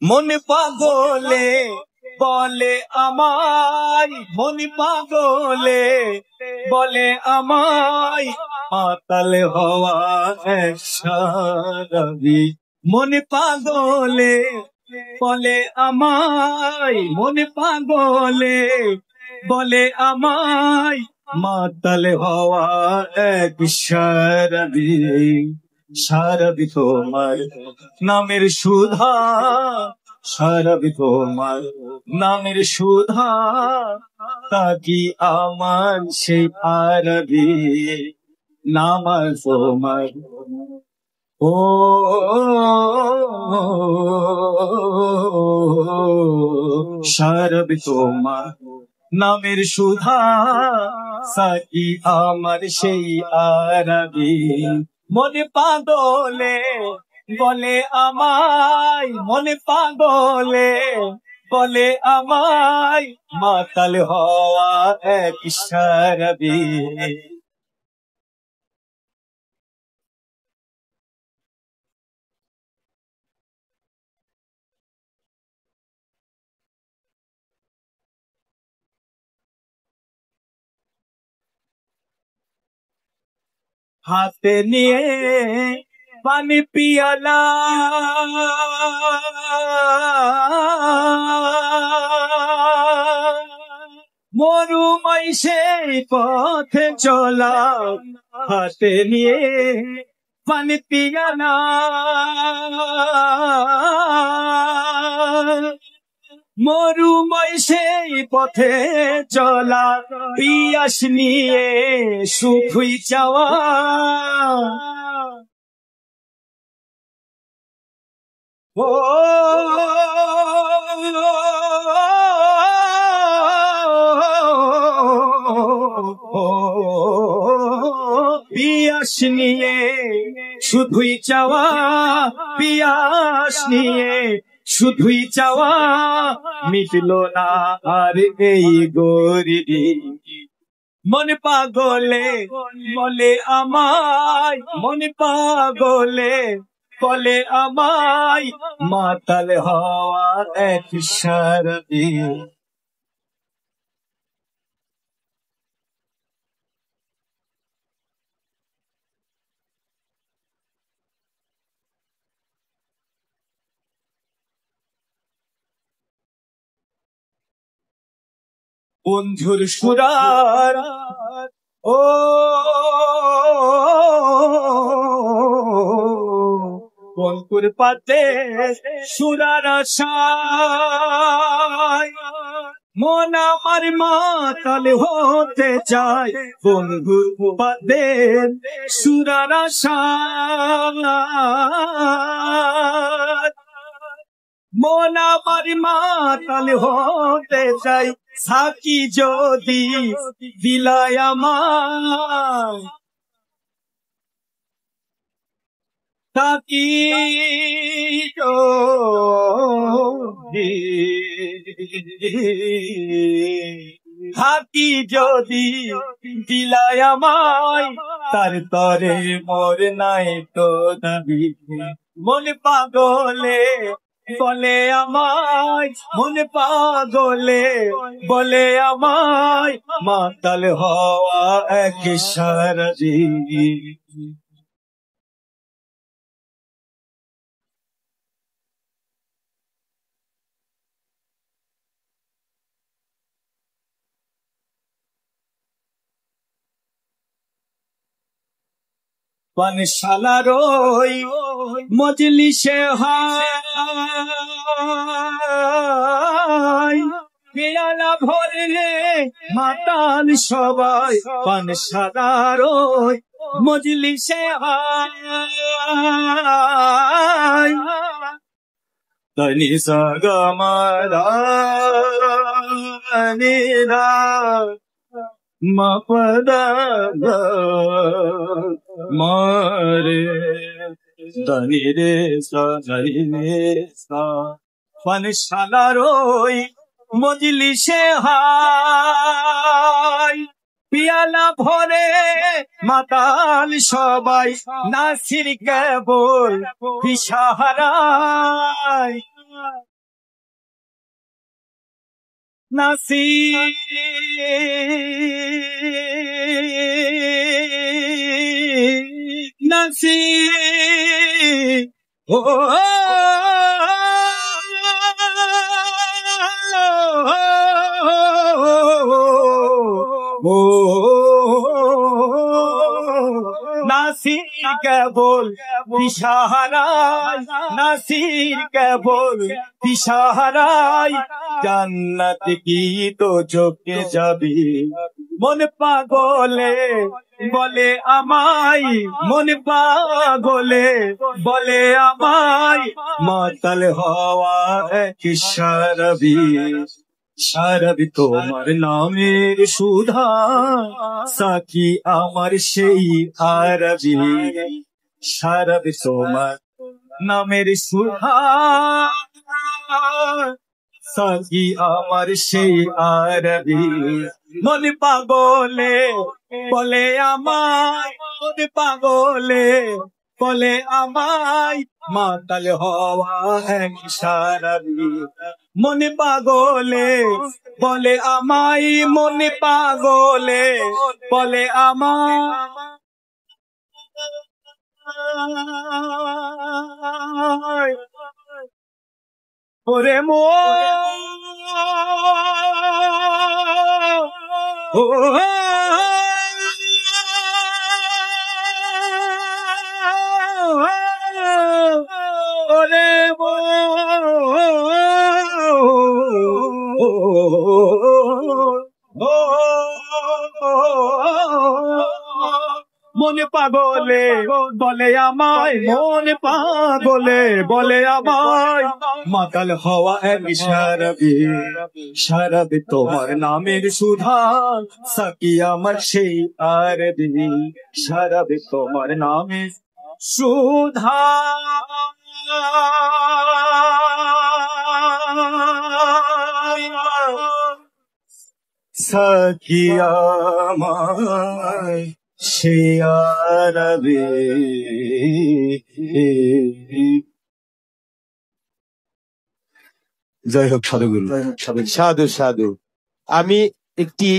মন পাগলে বলে আমায়, মন পাগলে বলে আমায়, মাতাল হওয়া এক সারাবি। মন পাগলে বলে আমায়, মন পাগলে বলে আমায়, মাতাল হওয়া এক সারাবি। সারাবি তোমার নামের সুধা, সারাবি তোমার নামের সুধা, তাকি আমার সেই আরবি নামাজ তোমার। ও সারাবি তোমার নামের সুধা, সাকি আমার সেই আরবি। মনে পাগলে বলে আমায়, মনে পাগলে বলে আমায়, মাতাল হওয়া এক সারাবি। হাতে নিয়ে পানি পিয়ালা, মরুময় সেই পথে চলা, হাতে নিয়ে পানি পিয়ালা, মরুময় সেই পথে চলা, পিয়াস নিয়ে সুখই চাওয়া। ও পিয়াস নিয়ে শুধুই চাওয়া, পিয়াস নিয়ে শুধুই চাওয়া, মিটলো না আর এই গরিবি। মন পাগলে বলে আমায়, মন পাগলে বলে আমায়, মাতাল হওয়া এক সারাবি। বন্ধুর সুরার ও বন্ধুর পাতে সুরার আশায়, মন আমার মাতাল হতে চায়, বন্ধুর পাতে সুরার আশায়, মন আমার মাতাল হতে চাই, সাকি যদি দিলায় আমায়, সাকি যদি, সাকি যদি দিলায় আমায়, তার তরে মোর নাই তো দাবি। মন পাগলে বলে আমায়, মনে পাগলে বলে আমায়, মাতাল হওয়া এক সারাবি। পানশালার ওই মজলিসে হায়, পেয়ালা ভরে মাতাল সবাই, পানশালার ওই মজলিসে হায়, তনি সাগমারা নিরা মপদা মারে, ধনি রে সা। পানশালার ওই মজলিসে হায়, পিয়ালা ভরে মাতাল সবাই, নাসির কেবল দিশাহারায়। নাসি নাসি ও নাসির কেবল ইশারায় নাসির কেবল ইশারায় জান্নাত কি তো চোখে যাবি মন পাগলে বলে আমায় মন পাগলে বলে আমায় মাতাল হওয়া কি সারাবি সারাবি তোমার নামের সুধা সাকি আমার সেই আরবি সারাবি তোমার নামের সুধা সাকি আমার সেই আরবি মন পাগলে বলে আমায় মন পাগলে বলে আমায় মাতাল হওয়া এক সারাবি মন পাগলে বলে আমায় মন পাগলে বলে আমায় ওরে মো ওরে মো মনে পাগলে বলে আমায় মনে পাগলে বলে আমায় মাতাল হওয়া এক সারাবি সারাবি তোমার নামের সুধা সাকি আমার সেই আরবি সারাবি তোমার নামের সুধা সাকি আমার সে আরবি জয় হোক সাধুগুরু। সাধু সাধু। আমি একটি